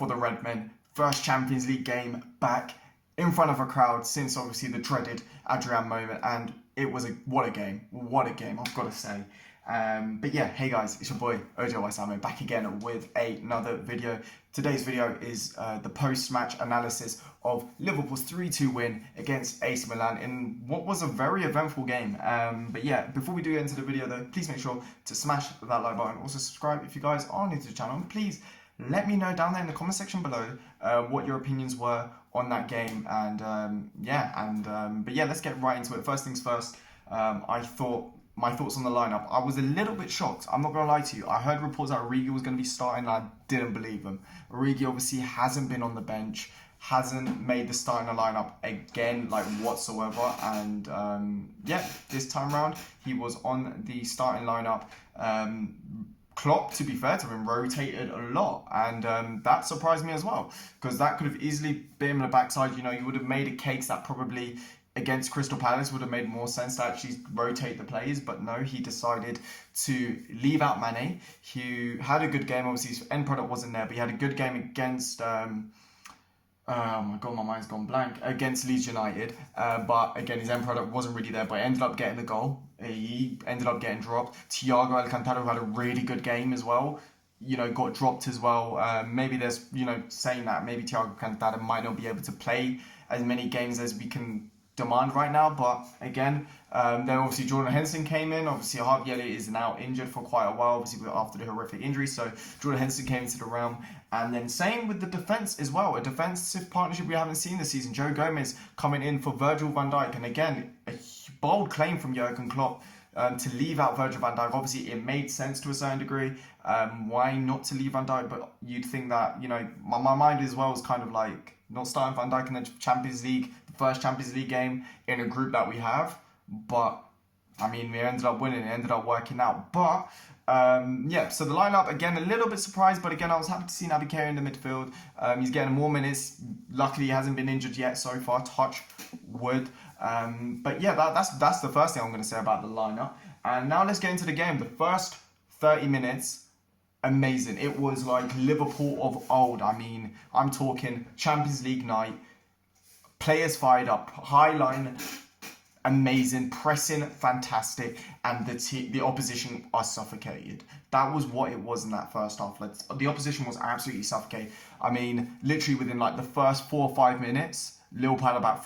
for the Redmen. First Champions League game back in front of a crowd since obviously the dreaded Adrian moment, and it was what a game, I've got to say. But yeah, hey guys, it's your boy OJ Waisamo back again with another video. Today's video is the post-match analysis of Liverpool's 3-2 win against AC Milan in what was a very eventful game. But yeah, before we do get into the video though, please make sure to smash that like button. Also subscribe if you guys are new to the channel. And please let me know down there in the comment section below what your opinions were on that game. And but yeah, let's get right into it. First things first, my thoughts on the lineup. I was a little bit shocked. I'm not going to lie to you. I heard reports that Origi was going to be starting and I didn't believe them. Origi obviously hasn't been on the bench, hasn't made the starting lineup again, like whatsoever. And yeah, this time around, he was on the starting lineup. Klopp, to be fair to him, rotated a lot, and that surprised me as well, because that could have easily been in the backside. You know, you would have made a case that probably against Crystal Palace would have made more sense to actually rotate the players, but no, he decided to leave out Mane, who had a good game. Obviously, his end product wasn't there, but he had a good game against oh my god, my mind's gone blank, against Leeds United, but again, his end product wasn't really there, but he ended up getting the goal. He ended up getting dropped. Thiago Alcantara had a really good game as well, you know, got dropped as well. Maybe there's, you know, saying that maybe Thiago Alcantara might not be able to play as many games as we can demand right now, but again, then obviously Jordan Henderson came in. Obviously Harvey Elliott is now injured for quite a while, obviously after the horrific injury, so Jordan Henderson came into the realm. And then same with the defence as well, a defensive partnership we haven't seen this season. Joe Gomez coming in for Virgil van Dijk, and again, a bold claim from Jurgen Klopp to leave out Virgil van Dijk. Obviously it made sense to a certain degree. Why not to leave Van Dijk? But you'd think that, you know, my mind as well was kind of like not starting Van Dijk in the Champions League, the first Champions League game in a group that we have. But I mean, we ended up winning, it ended up working out. But yeah, so the lineup, again, a little bit surprised, but again, I was happy to see Naby Keita in the midfield. He's getting more minutes. Luckily, he hasn't been injured yet so far, touch wood. But yeah, that's the first thing I'm going to say about the lineup. And now let's get into the game. The first 30 minutes, amazing. It was like Liverpool of old. I mean, I'm talking Champions League night, players fired up, high line, amazing, pressing, fantastic, and the opposition are suffocated. That was what it was in that first half. Like, the opposition was absolutely suffocated. I mean, literally within like the first 4 or 5 minutes, Liverpool had about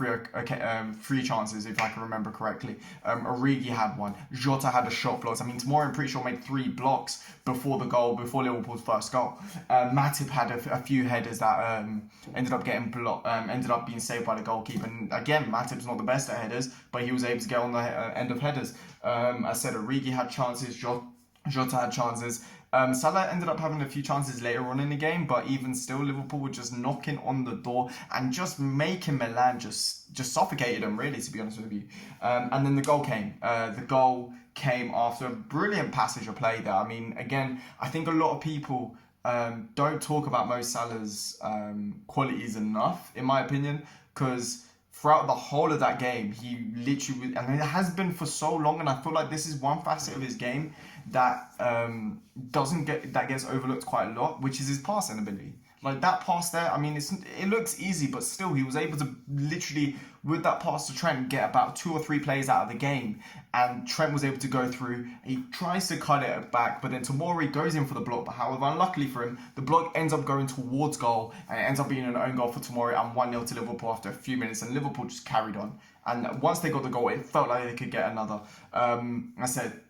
three chances, if I can remember correctly. Origi had one. Jota had a shot blocked. I mean, Tomori, I'm pretty sure, made 3 blocks before the goal, before Liverpool's first goal. Matip had a few headers that ended up getting blocked, ended up being saved by the goalkeeper. And again, Matip's not the best at headers, but he was able to get on the end of headers. I said Origi had chances, Jota had chances. Salah ended up having a few chances later on in the game, but even still, Liverpool were just knocking on the door and just making Milan just suffocated them, really, to be honest with you. And then the goal came. The goal came after a brilliant passage of play there. I mean, again, I think a lot of people don't talk about Mo Salah's qualities enough, in my opinion, because throughout the whole of that game, he literally, and it has been for so long, and I feel like this is one facet of his game that gets overlooked quite a lot, which is his passing ability. Like that pass there, I mean, it looks easy, but still, he was able to literally, with that pass to Trent, get about 2 or 3 players out of the game, and Trent was able to go through. He tries to cut it back, but then Tomori goes in for the block. But however, unluckily for him, the block ends up going towards goal, and it ends up being an own goal for Tomori, and 1-0 to Liverpool after a few minutes, and Liverpool just carried on. And once they got the goal, it felt like they could get another. I said,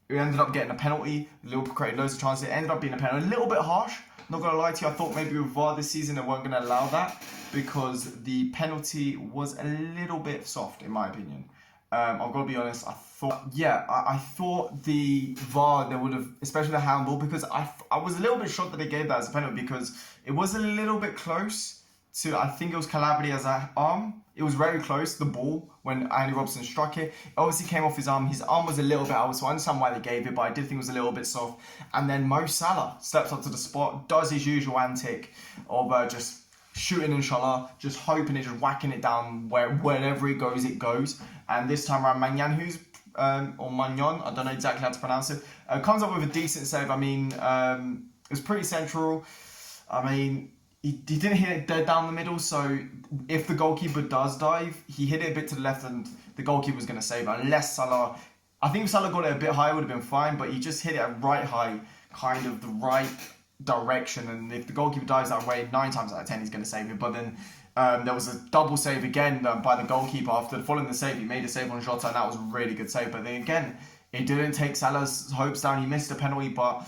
we ended up getting a penalty. Liverpool created loads of chances. It ended up being a penalty. A little bit harsh. Not going to lie to you. I thought maybe with VAR this season they weren't going to allow that, because the penalty was a little bit soft, in my opinion. I've got to be honest. I thought the VAR, they would have, especially the handball, because I was a little bit shocked that they gave that as a penalty, because it was a little bit close to, I think it was Calabria's arm. It was very close, the ball, when Andy Robertson struck it. It obviously came off his arm. His arm was a little bit out, so I understand why they gave it, but I did think it was a little bit soft. And then Mo Salah steps up to the spot, does his usual antic of just shooting inshallah, just hoping it, just whacking it down wherever it goes. And this time around, Magnan, or Magnon, I don't know exactly how to pronounce it, comes up with a decent save. I mean, it was pretty central. I mean, he didn't hit it dead down the middle, so if the goalkeeper does dive, he hit it a bit to the left and the goalkeeper was going to save it. Unless Salah, I think if Salah got it a bit higher, would have been fine, but he just hit it at right high, kind of the right direction, and if the goalkeeper dives that way, 9 times out of 10 he's going to save it. But then there was a double save again by the goalkeeper after following the save. He made a save on Jota, and that was a really good save. But then again, it didn't take Salah's hopes down. He missed a penalty, but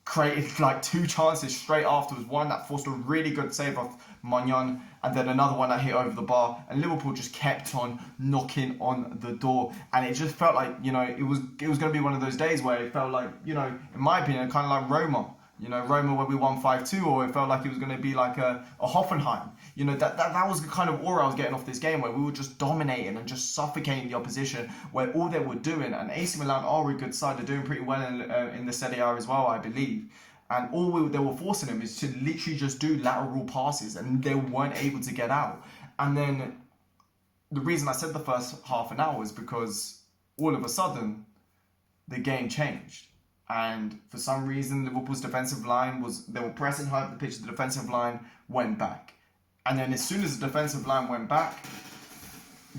created like 2 chances straight afterwards. One that forced a really good save off Magnan, and then another one that hit over the bar. And Liverpool just kept on knocking on the door, and it just felt like, it was going to be one of those days where it felt like, in my opinion, kind of like Roma. Roma when we won 5-2, or it felt like it was going to be like a Hoffenheim. That was the kind of aura I was getting off this game, where we were just dominating and just suffocating the opposition, where all they were doing, and AC Milan are a good side, they're doing pretty well in the Serie A as well, I believe. And they were forcing them is to literally just do lateral passes, and they weren't able to get out. And then the reason I said the first half an hour is because all of a sudden the game changed. And for some reason, Liverpool's defensive line they were pressing high up the pitch, the defensive line went back. And then as soon as the defensive line went back,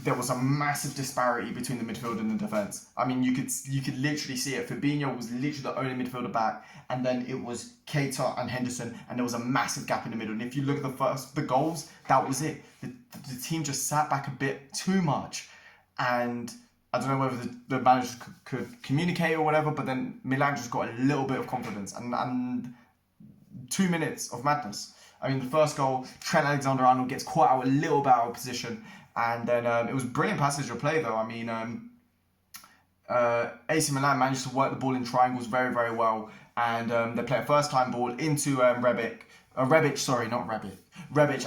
there was a massive disparity between the midfield and the defence. I mean, you could literally see it. Fabinho was literally the only midfielder back, and then it was Keita and Henderson, and there was a massive gap in the middle. And if you look at the goals, that was it. The team just sat back a bit too much, and I don't know whether the managers could communicate or whatever, but then Milan just got a little bit of confidence, and 2 minutes of madness. I mean, the first goal, Trent Alexander-Arnold gets caught out a little bit out of position, and then it was brilliant passage of play though. I mean, AC Milan managed to work the ball in triangles very, very well, and they play a first-time ball into Rebic,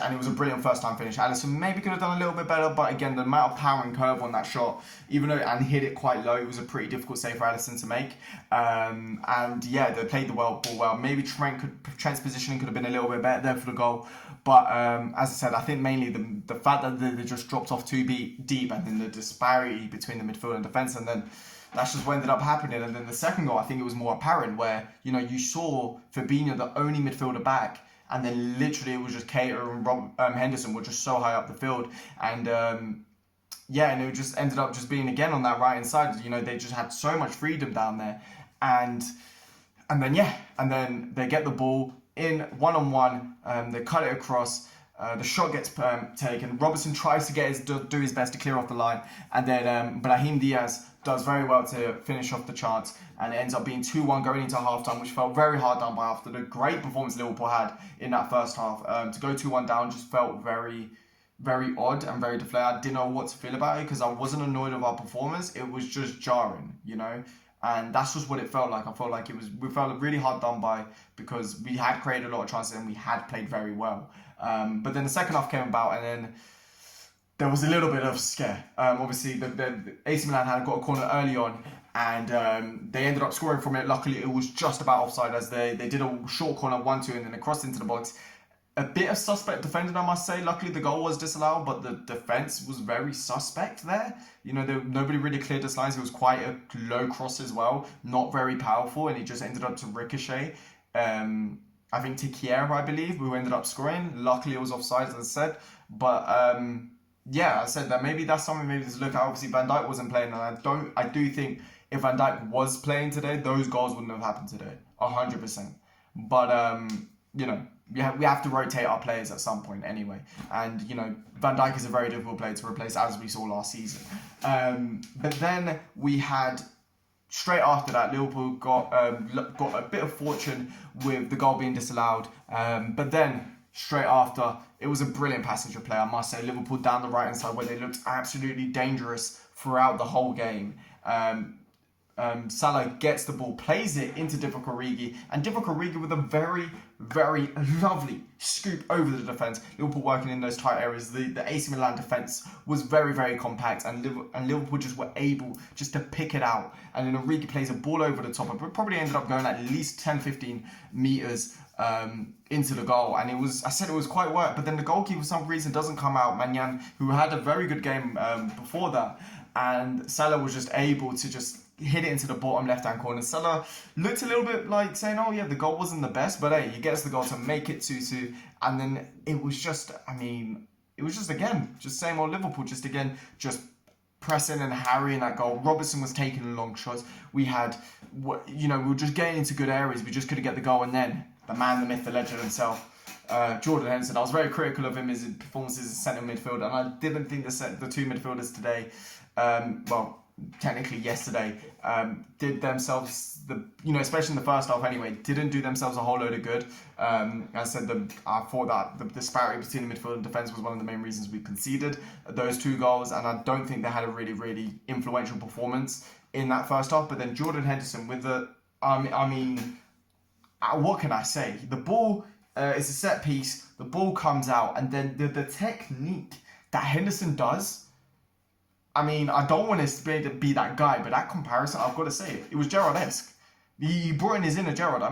and it was a brilliant first-time finish. Alisson maybe could have done a little bit better, but again, the amount of power and curve on that shot, and hit it quite low, it was a pretty difficult save for Alisson to make. And yeah, they played the ball well. Maybe Trent's positioning could have been a little bit better there for the goal. But as I said, I think mainly the fact that they just dropped off too deep, and then the disparity between the midfield and defence, and then that's just what ended up happening. And then the second goal, I think it was more apparent, where you saw Fabinho, the only midfielder back, and then literally it was just Keita and Henderson were just so high up the field, and and it just ended up just being again on that right hand side. They just had so much freedom down there, and then they get the ball in one-on-one. They cut it across. The shot gets taken. Robertson tries to do his best to clear off the line, and then Brahim Diaz does very well to finish off the chance, and it ends up being 2-1 going into halftime, which felt very hard done by after the great performance Liverpool had in that first half. To go 2-1 down just felt very, very odd and very deflated. I didn't know what to feel about it, because I wasn't annoyed of our performance. It was just jarring, and that's just what it felt like. I felt like we felt really hard done by, because we had created a lot of chances and we had played very well. But then the second half came about, and then there was a little bit of scare. Obviously, the AC Milan had got a corner early on, and they ended up scoring from it. Luckily, it was just about offside, as they did a short corner 1-2, and then they crossed into the box. A bit of suspect defending, I must say. Luckily, the goal was disallowed, but the defence was very suspect there. Nobody really cleared his lines. It was quite a low cross as well, not very powerful, and it just ended up to ricochet. I think Tikiera, I believe, who ended up scoring. Luckily, it was offside, as I said. But I said that maybe that's something maybe to look at. Obviously, Van Dijk wasn't playing, and I do think if Van Dijk was playing today, those goals wouldn't have happened today, 100%. But we have to rotate our players at some point anyway. And Van Dijk is a very difficult player to replace, as we saw last season. But then we had, straight after that, Liverpool got a bit of fortune with the goal being disallowed. But then, straight after, it was a brilliant passage of play, I must say. Liverpool down the right-hand side, where they looked absolutely dangerous throughout the whole game. Salah gets the ball, plays it into Divock Origi, and Divock Origi with a very, very lovely scoop over the defence. Liverpool working in those tight areas. The AC Milan defence was very, very compact, and Liverpool just were able just to pick it out. And then Origi plays a ball over the top. It probably ended up going at least 10-15 metres into the goal, and I said it was quite work, but then the goalkeeper for some reason doesn't come out, Manyan, who had a very good game before that, and Salah was just able to just hit it into the bottom left-hand corner. Salah looked a little bit like saying, oh yeah, the goal wasn't the best, but hey, he gets the goal to make it 2-2, and then it was just, again, just same old Liverpool, just pressing and harrying that goal. Robertson was taking long shots. We had, we were just getting into good areas. We just couldn't get the goal. And then the man, the myth, the legend himself, Jordan Henderson. I was very critical of him, his performances as centre midfield, and I didn't think the two midfielders today, technically yesterday, did themselves, especially in the first half anyway, didn't do themselves a whole load of good. As I said, I thought that the disparity between the midfield and defence was one of the main reasons we conceded those two goals, and I don't think they had a really, really influential performance in that first half. But then Jordan Henderson with what can I say? The ball is a set piece, the ball comes out, and then the technique that Henderson does, I don't want to be that guy, but that comparison, I've got to say it was Gerrard-esque. He brought in his inner Gerrard.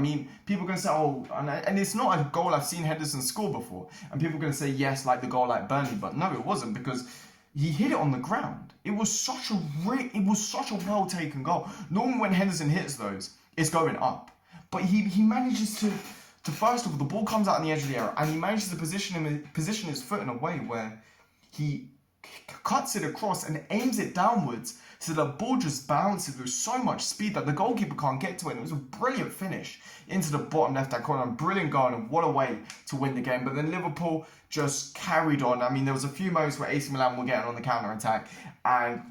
People are going to say, oh, and it's not a goal I've seen Henderson score before. And people are going to say, yes, like the goal like Burnley, but no, it wasn't, because he hit it on the ground. It was such a well-taken goal. Normally when Henderson hits those, it's going up. But he manages to first of all, the ball comes out on the edge of the area, and he manages to position his foot in a way where he cuts it across and aims it downwards, so the ball just bounces with so much speed that the goalkeeper can't get to it. And it was a brilliant finish into the bottom left-hand corner, and brilliant goal, and what a way to win the game. But then Liverpool just carried on. There was a few moments where AC Milan were getting on the counter-attack, and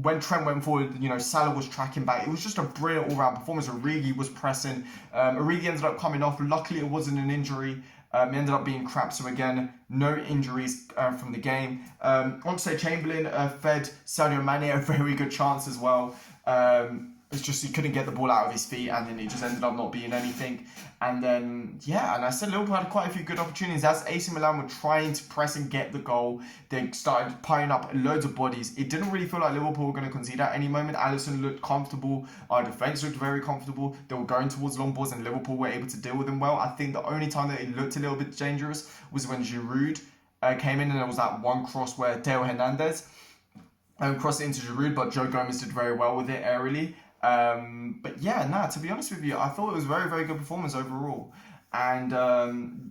when Trent went forward, Salah was tracking back. It was just a brilliant all-round performance. Origi was pressing. Origi ended up coming off. Luckily, it wasn't an injury. It ended up being crap. So again, no injuries from the game. Oxlade-Chamberlain fed Sadio Mane a very good chance as well. It's just he couldn't get the ball out of his feet, and then it just ended up not being anything. And then, and I said Liverpool had quite a few good opportunities. As AC Milan were trying to press and get the goal, they started piling up loads of bodies. It didn't really feel like Liverpool were going to concede at any moment. Alisson looked comfortable. Our defence looked very comfortable. They were going towards long balls, and Liverpool were able to deal with them well. I think the only time that it looked a little bit dangerous was when Giroud came in, and there was that one cross where Theo Hernandez crossed it into Giroud, but Joe Gomez did very well with it aerially. To be honest with you, I thought it was a very, very good performance overall. And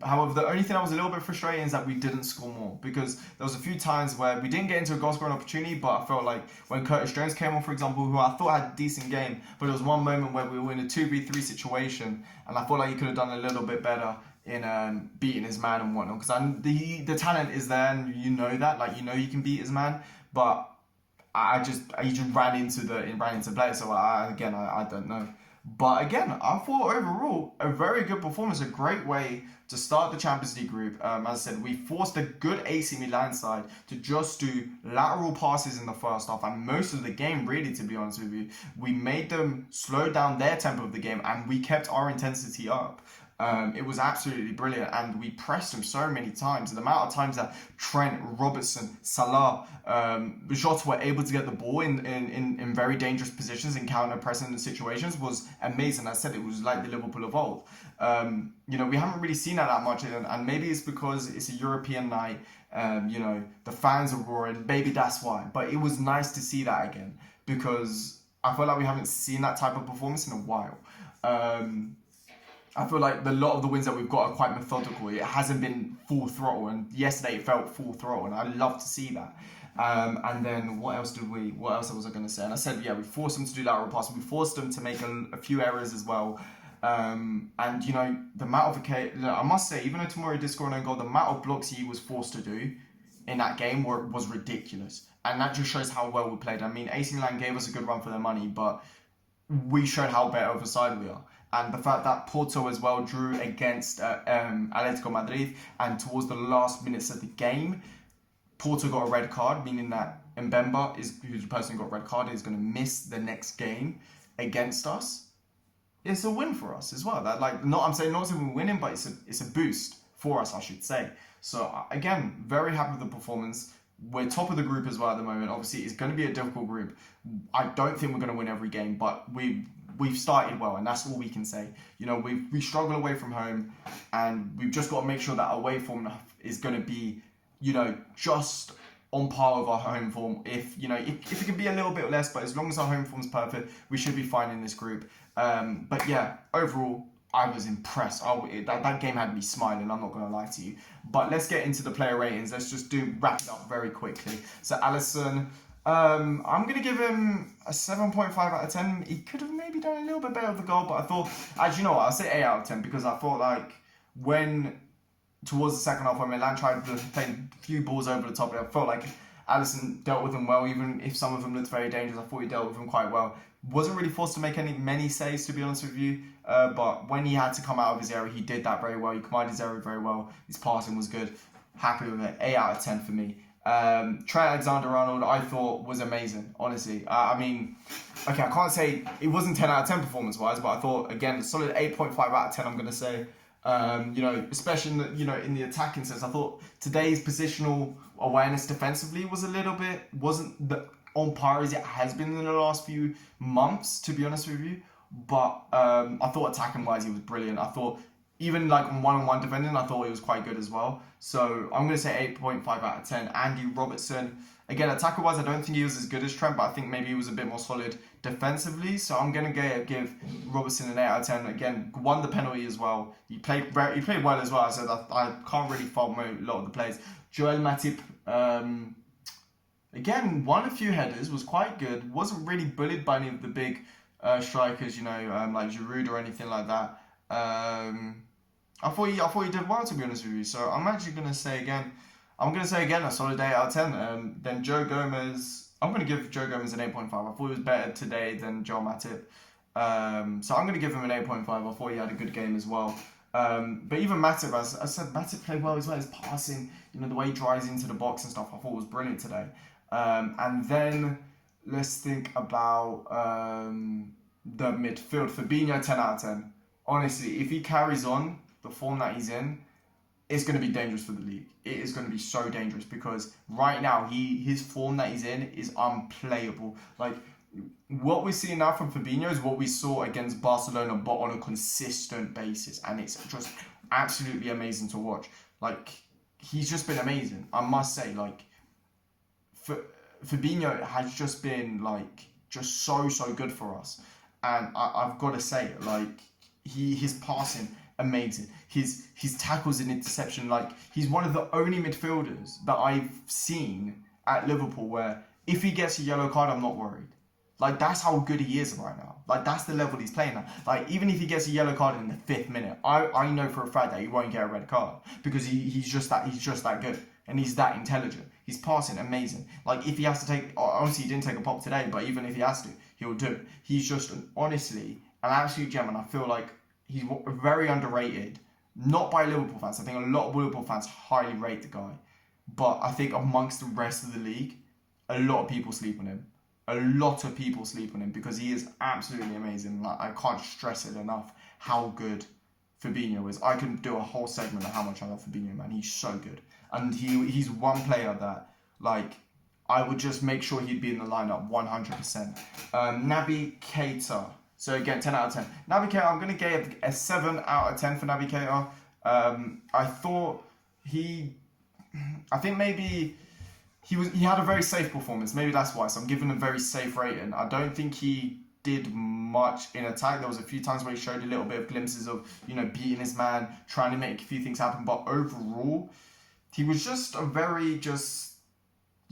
however, the only thing that was a little bit frustrating is that we didn't score more, because there was a few times where we didn't get into a goal scoring opportunity, but I felt like when Curtis Jones came on, for example, who I thought had a decent game, but there was one moment where we were in a 2v3 situation, and I thought like he could have done a little bit better in beating his man and whatnot, because the talent is there, and you know that, he can beat his man, but he just ran into play. So I don't know. But again, I thought overall a very good performance, a great way to start the Champions League group. As I said, we forced a good AC Milan side to just do lateral passes in the first half, and most of the game, really, to be honest with you. We made them slow down their tempo of the game, and we kept our intensity up. It was absolutely brilliant, and we pressed them so many times. The amount of times that Trent, Robertson, Salah, Jota were able to get the ball in very dangerous positions in counter-pressing situations was amazing. I said it was like the Liverpool of old. We haven't really seen that much, and maybe it's because it's a European night. The fans are roaring. Maybe that's why. But it was nice to see that again, because I feel like we haven't seen that type of performance in a while. I feel like a lot of the wins that we've got are quite methodical. It hasn't been full throttle, and yesterday it felt full throttle, and I love to see that. And then what else was I going to say? And I said, we forced them to do lateral passing. We forced them to make a few errors as well. The amount of I must say, even though Tomori did score an own goal, the amount of blocks he was forced to do in that game was ridiculous. And that just shows how well we played. AC Milan gave us a good run for their money, but we showed how better of a side we are. And the fact that Porto as well drew against Atletico Madrid, and towards the last minutes of the game, Porto got a red card, meaning that Mbemba, who's the person who got a red card, is going to miss the next game against us. It's a win for us as well. I'm saying not that we're winning, but it's a boost for us, I should say. So again, very happy with the performance. We're top of the group as well at the moment. Obviously, it's going to be a difficult group. I don't think we're going to win every game, but we've started well, and that's all we can say. You know, we struggle away from home, and we've just got to make sure that away form is going to be, you know, just on par with our home form. If it can be a little bit less, but as long as our home form's perfect, we should be fine in this group. But yeah, overall, I was impressed. That game had me smiling, I'm not going to lie to you. But let's get into the player ratings. Let's just wrap it up very quickly. So Alisson, I'm going to give him a 7.5 out of 10. He could have maybe done a little bit better with the goal, but I thought, actually, you know what, I'll say 8 out of 10 because I thought like towards the second half when Milan tried to play a few balls over the top, I felt like Alisson dealt with them well, even if some of them looked very dangerous. I thought he dealt with them quite well. Wasn't really forced to make many saves, to be honest with you. But when he had to come out of his area, he did that very well. He commanded his area very well. His passing was good. Happy with it. 8 out of 10 for me. Trent Alexander-Arnold, I thought was amazing, honestly. I mean, okay, I can't say it wasn't 10 out of 10 performance-wise, but I thought, again, a solid 8.5 out of 10, I'm going to say. You know, especially in the attacking sense, I thought today's positional awareness defensively was wasn't on par as it has been in the last few months, to be honest with you. But I thought attacking wise he was brilliant. I thought even like on one-on-one defending, I thought he was quite good as well. So I'm going to say 8.5 out of 10. Andy Robertson, again, attacker wise, I don't think he was as good as Trent, but I think maybe he was a bit more solid defensively. So I'm going to give Robertson an 8 out of 10. Again, won the penalty as well. He played well as well. So I can't really fault a lot of the plays. Joel Matip, again, won a few headers, was quite good. Wasn't really bullied by any of the big strikers, like Giroud or anything like that. I thought he did well, to be honest with you. So I'm actually going to say again, a solid 8 out of 10. Then Joe Gomez, I'm going to give Joe Gomez an 8.5. I thought he was better today than Joel Matip. So I'm going to give him an 8.5. I thought he had a good game as well. But even Matip, as I said, Matip played well as well. His passing, the way he drives into the box and stuff, I thought was brilliant today. And then let's think about the midfield. Fabinho, 10 out of 10. Honestly, if he carries on the form that he's in, it's going to be dangerous for the league. It is going to be so dangerous because right now his form that he's in is unplayable. Like what we're seeing now from Fabinho is what we saw against Barcelona, but on a consistent basis, and it's just absolutely amazing to watch. Like he's just been amazing, I must say. Like Fabinho has just been just so good for us, and I've got to say, his passing amazing, his tackles and interception, he's one of the only midfielders that I've seen at Liverpool where if he gets a yellow card, I'm not worried. That's how good he is right now. That's the level he's playing at. Even if he gets a yellow card in the 5th minute, I know for a fact that he won't get a red card because he's just that good and he's that intelligent. He's passing amazing. If he has to take, obviously he didn't take a pop today, but even if he has to, he'll do it. He's just honestly an absolute gem, and I feel like he's very underrated. Not by Liverpool fans. I think a lot of Liverpool fans highly rate the guy, but I think amongst the rest of the league, a lot of people sleep on him. A lot of people sleep on him because he is absolutely amazing. I can't stress it enough how good Fabinho is. I can do a whole segment of how much I love Fabinho, man. He's so good. And he's one player that, I would just make sure he'd be in the lineup 100%. Naby Keita. So again, 10 out of 10. Naby Keita, I'm going to give a 7 out of 10 for Naby Keita. I thought I think maybe he had a very safe performance. Maybe that's why. So I'm giving him a very safe rating. I don't think he did much in attack. There was a few times where he showed a little bit of glimpses of, beating his man, trying to make a few things happen. But overall, he was just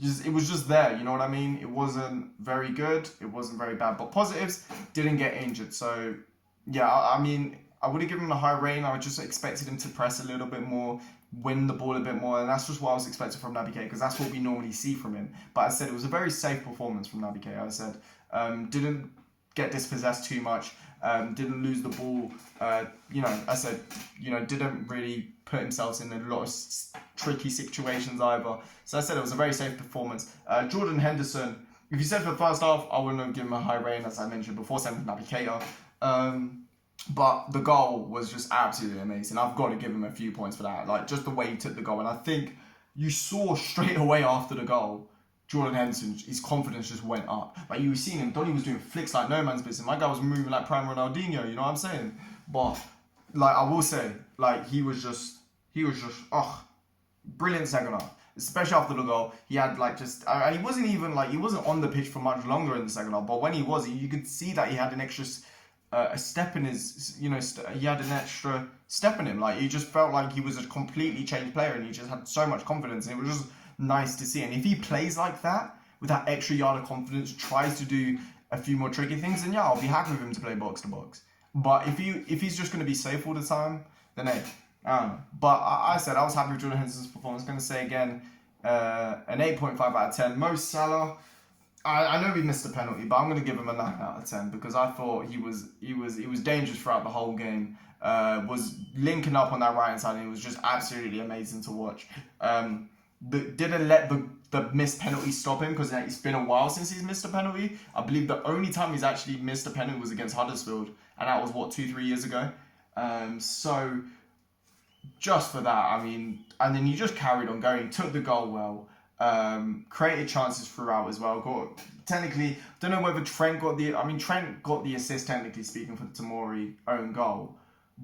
it was just there, you know what I mean? It wasn't very good. It wasn't very bad. But positives, didn't get injured. So, yeah, I mean, I would have given him a high rating. I just expected him to press a little bit more, win the ball a bit more. And that's just what I was expecting from Naby Keita because that's what we normally see from him. But I said it was a very safe performance from Naby Keita. I said, didn't get dispossessed too much. Didn't lose the ball. I said, didn't really put himself in a lot of tricky situations either. So I said it was a very safe performance. Jordan Henderson, if you said for the first half, I wouldn't have given him a high rating, as I mentioned before, same with Naby Keita. But the goal was just absolutely amazing. I've got to give him a few points for that. Just the way he took the goal. And I think you saw straight away after the goal, Jordan Henderson, his confidence just went up. Like you were seeing him, Donny was doing flicks like no man's business. My guy was moving like prime Ronaldinho, you know what I'm saying? But like I will say, like he was just brilliant second half. Especially after the goal, he had like just, he wasn't on the pitch for much longer in the second half. But when he was, you could see that he had an extra a step in his, he had an extra step in him. Like he just felt like he was a completely changed player, and he just had so much confidence, and it was just nice to see. And if he plays like that with that extra yard of confidence, tries to do a few more tricky things, then yeah, I'll be happy with him to play box to box. But if he's just going to be safe all the time, then hey, I don't know. But I said I was happy with Jordan Henderson's performance. I'm going to say again, an 8.5 out of 10. Mo Salah, I know we missed a penalty, but I'm going to give him a 9 out of 10 because I thought he was dangerous throughout the whole game. Was linking up on that right hand side, and it was just absolutely amazing to watch. Didn't let the missed penalty stop him because it's been a while since he's missed a penalty. I believe the only time he's actually missed a penalty was against Huddersfield, and that was 2-3 years ago. So just for that, I mean, and then he just carried on going, took the goal well, created chances throughout as well. Technically, don't know whether Trent got the assist, technically speaking, for the Tomori own goal.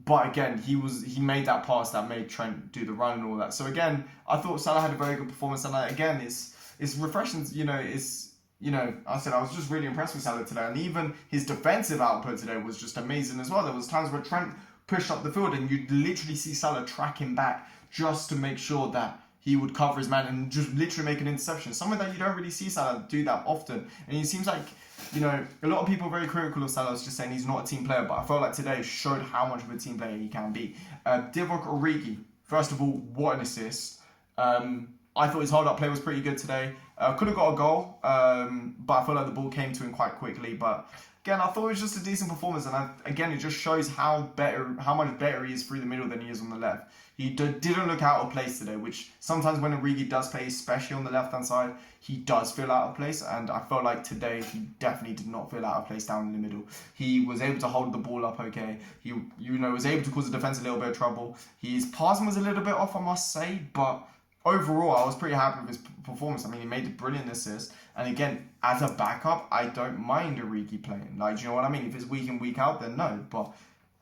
But again, he made that pass that made Trent do the run and all that. So again, I thought Salah had a very good performance, and again, it's refreshing. I said I was just really impressed with Salah today, and even his defensive output today was just amazing as well. There was times where Trent pushed up the field, and you'd literally see Salah track him back just to make sure that he would cover his man and just literally make an interception. Something that you don't really see Salah do that often. And it seems like, a lot of people are very critical of Salah, just saying he's not a team player, but I felt like today showed how much of a team player he can be. Divock Origi, first of all, what an assist. I thought his hold-up play was pretty good today. Could have got a goal, but I felt like the ball came to him quite quickly. But again, I thought it was just a decent performance, and again, it just shows how much better he is through the middle than he is on the left. He didn't look out of place today, which sometimes when Origi does play, especially on the left-hand side, he does feel out of place, and I felt like today he definitely did not feel out of place down in the middle. He was able to hold the ball up okay. He was able to cause the defence a little bit of trouble. His passing was a little bit off, I must say, but overall, I was pretty happy with his performance. I mean, he made a brilliant assist. And again, as a backup, I don't mind Origi playing. Like, do you know what I mean? If it's week in, week out, then no. But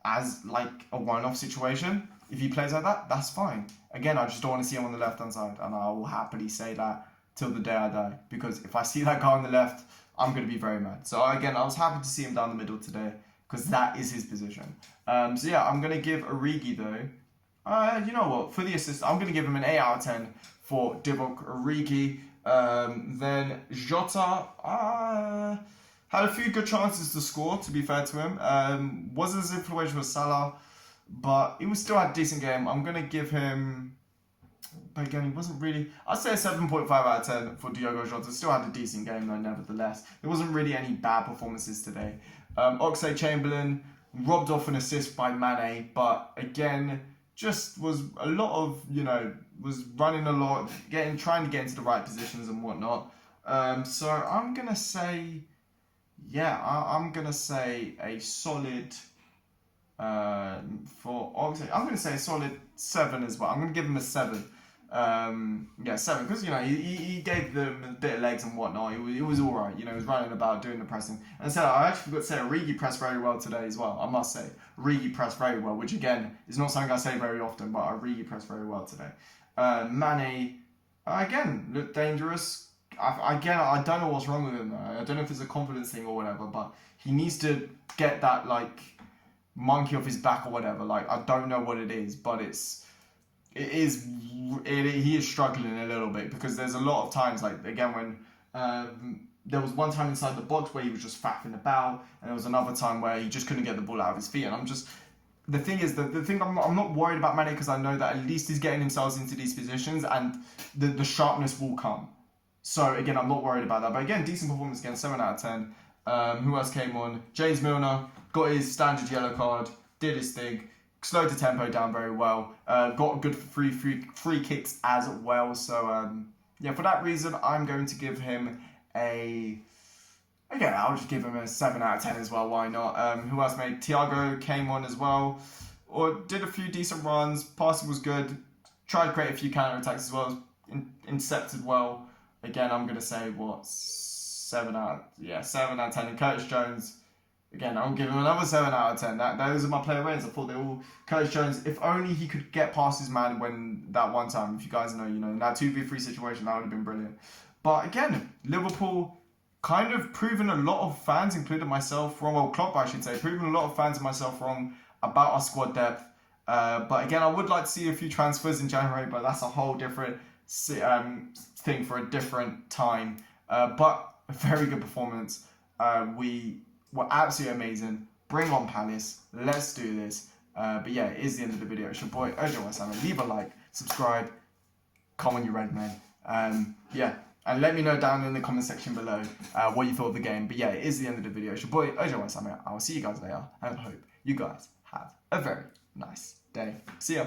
as like a one-off situation, if he plays like that, that's fine. Again, I just don't want to see him on the left-hand side. And I will happily say that till the day I die. Because if I see that guy on the left, I'm going to be very mad. So again, I was happy to see him down the middle today because that is his position. So yeah, I'm going to give Origi, though, you know what? For the assist, I'm going to give him an 8 out of 10 for Divock Origi. Then Jota had a few good chances to score, to be fair to him. Wasn't as influential as Salah, but he still had a decent game. I'm going to give him, but again, he wasn't really, I'd say a 7.5 out of 10 for Diogo Jota. Still had a decent game though, nevertheless. There wasn't really any bad performances today. Oxlade-Chamberlain robbed off an assist by Mane, but again, just was a lot of, was running a lot, trying to get into the right positions and whatnot. So I'm going to say, I'm going to say a solid, for Oxlade, I'm going to say a solid 7 as well. I'm going to give him a 7. 7, because, he gave them a bit of legs and whatnot. It was all right. He was running about, doing the pressing. And so I actually forgot to say, Origi pressed very well today as well, I must say. Origi pressed very well, which again, is not something I say very often, but Origi pressed very well today. Mane, again, looked dangerous. I don't know what's wrong with him, though. I don't know if it's a confidence thing or whatever, but he needs to get that, monkey off his back or whatever. I don't know what it is, but he is struggling a little bit because there's a lot of times, when there was one time inside the box where he was just faffing about, and there was another time where he just couldn't get the ball out of his feet. And the thing I'm not worried about Mane because I know that at least he's getting himself into these positions and the sharpness will come. So again, I'm not worried about that. But again, decent performance again, 7 out of 10. Who else came on? James Milner got his standard yellow card, did his thing. Slowed the tempo down very well. Got good free kicks as well. So, for that reason, I'm going to give him I'll just give him a 7 out of 10 as well. Why not? Who else made? Thiago came on as well. Or did a few decent runs. Passing was good. Tried to create a few counter-attacks as well. Intercepted well. again, I'm gonna say what 7 out of 10. And Curtis Jones, again, I'll give him another 7 out of 10. Those are my player ratings. I thought they all Curtis Jones. If only he could get past his man when that one time. If you guys know, in that 2v3 situation, that would have been brilliant. But again, Liverpool kind of proven a lot of fans, including myself, wrong. Well, Klopp, I should say, proven a lot of fans and myself wrong about our squad depth. But again, I would like to see a few transfers in January, but that's a whole different thing for a different time. But a very good performance. We were absolutely amazing. Bring on Palace. Let's do this. But yeah, it is the end of the video. It's your boy, Ojo Wasama. Leave a like, subscribe, comment you red man. Yeah. And let me know down in the comment section below what you thought of the game. But yeah, it is the end of the video. It's your boy, Ojo Wasama. I will see you guys later. And I hope you guys have a very nice day. See ya.